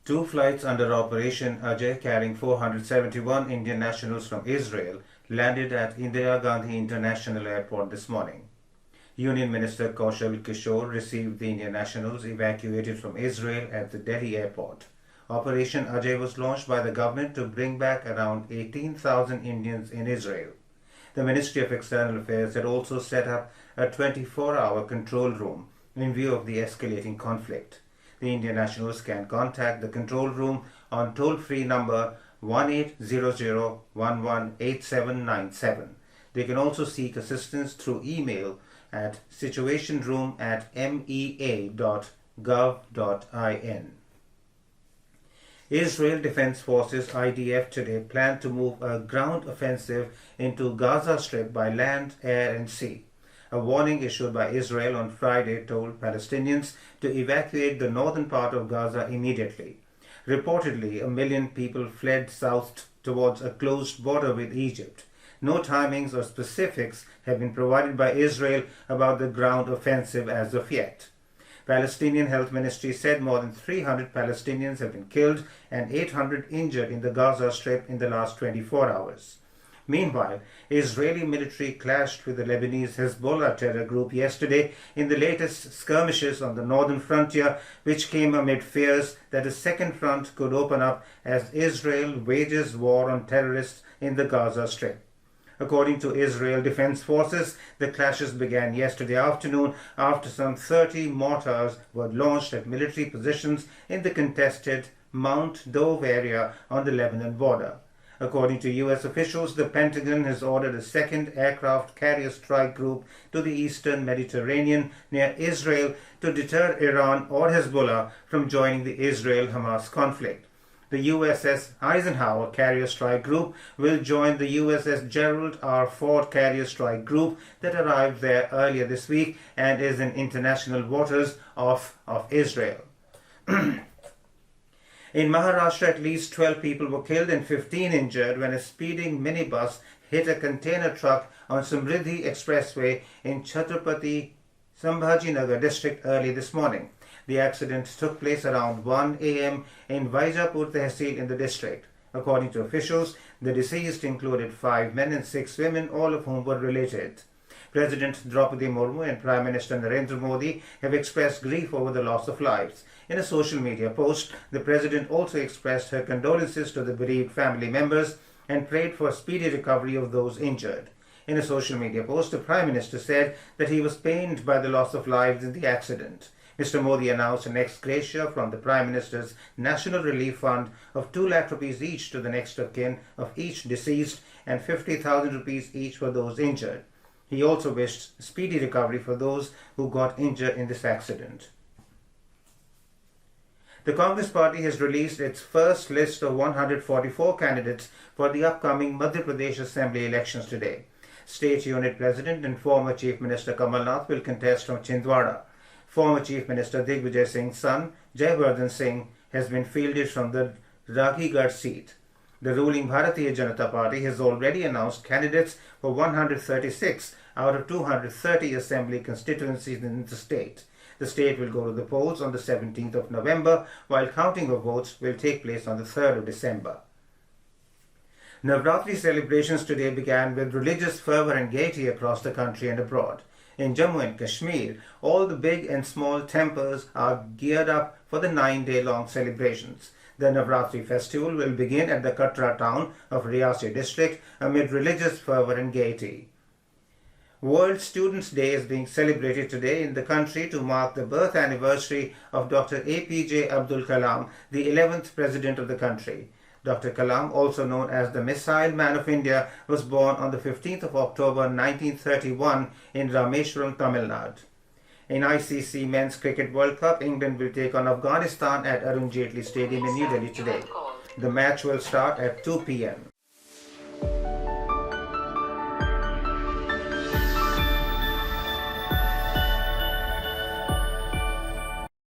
Two flights under Operation Ajay carrying 471 Indian nationals from Israel landed at Indira Gandhi International Airport this morning. Union Minister Kaushal Kishore received the Indian nationals evacuated from Israel at the Delhi airport. Operation Ajay was launched by the government to bring back around 18,000 Indians in Israel. The Ministry of External Affairs had also set up a 24-hour control room in view of the escalating conflict. The Indian nationals can contact the control room on toll-free number 1800118797. They can also seek assistance through email at situationroom@mea.gov.in. Israel Defense Forces IDF today plan to move a ground offensive into Gaza Strip by land, air and sea. A warning issued by Israel on Friday told Palestinians to evacuate the northern part of Gaza immediately. Reportedly, 1 million people fled south towards a closed border with Egypt. No timings or specifics have been provided by Israel about the ground offensive as of yet. Palestinian Health Ministry said more than 300 Palestinians have been killed and 800 injured in the Gaza Strip in the last 24 hours. Meanwhile, Israeli military clashed with the Lebanese Hezbollah terror group yesterday in the latest skirmishes on the northern frontier, which came amid fears that a second front could open up as Israel wages war on terrorists in the Gaza Strip. According to Israel Defense Forces, the clashes began yesterday afternoon after some 30 mortars were launched at military positions in the contested Mount Dove area on the Lebanon border. According to U.S. officials, the Pentagon has ordered a second aircraft carrier strike group to the eastern Mediterranean near Israel to deter Iran or Hezbollah from joining the Israel-Hamas conflict. The USS Eisenhower carrier strike group will join the USS Gerald R. Ford carrier strike group that arrived there earlier this week and is in international waters of Israel. In Maharashtra, at least 12 people were killed and 15 injured when a speeding minibus hit a container truck on Samriddhi Expressway in Chhatrapati Sambhajinagar district early this morning. The accident took place around 1 a.m. in Vaijapur Tehsil in the district. According to officials, the deceased included 5 men and 6 women, all of whom were related. President Draupadi Murmu and Prime Minister Narendra Modi have expressed grief over the loss of lives. In a social media post, the President also expressed her condolences to the bereaved family members and prayed for a speedy recovery of those injured. In a social media post, the Prime Minister said that he was pained by the loss of lives in the accident. Mr. Modi announced an ex gratia from the Prime Minister's National Relief Fund of 2 lakh rupees each to the next of kin of each deceased and 50,000 rupees each for those injured. He also wished speedy recovery for those who got injured in this accident. The Congress Party has released its first list of 144 candidates for the upcoming Madhya Pradesh Assembly elections today. State Unit President and former Chief Minister Kamal Nath will contest from Chhindwara. Former Chief Minister Digvijay Singh's son, Jaywardhan Singh, has been fielded from the Raghigarh seat. The ruling Bharatiya Janata Party has already announced candidates for 136 out of 230 assembly constituencies in the state. The state will go to the polls on the 17th of November, while counting of votes will take place on the 3rd of December. Navratri celebrations today began with religious fervor and gaiety across the country and abroad. In Jammu and Kashmir, all the big and small temples are geared up for the 9-day-long celebrations. The Navratri festival will begin at the Katra town of Riyasi district amid religious fervor and gaiety. World Students' Day is being celebrated today in the country to mark the birth anniversary of Dr. APJ Abdul Kalam, the 11th President of the country. Dr. Kalam, also known as the Missile Man of India, was born on the 15th of October 1931 in Rameshwaram, Tamil Nadu. In ICC Men's Cricket World Cup, England will take on Afghanistan at Arun Jaitley Stadium in New Delhi today. The match will start at 2 p.m.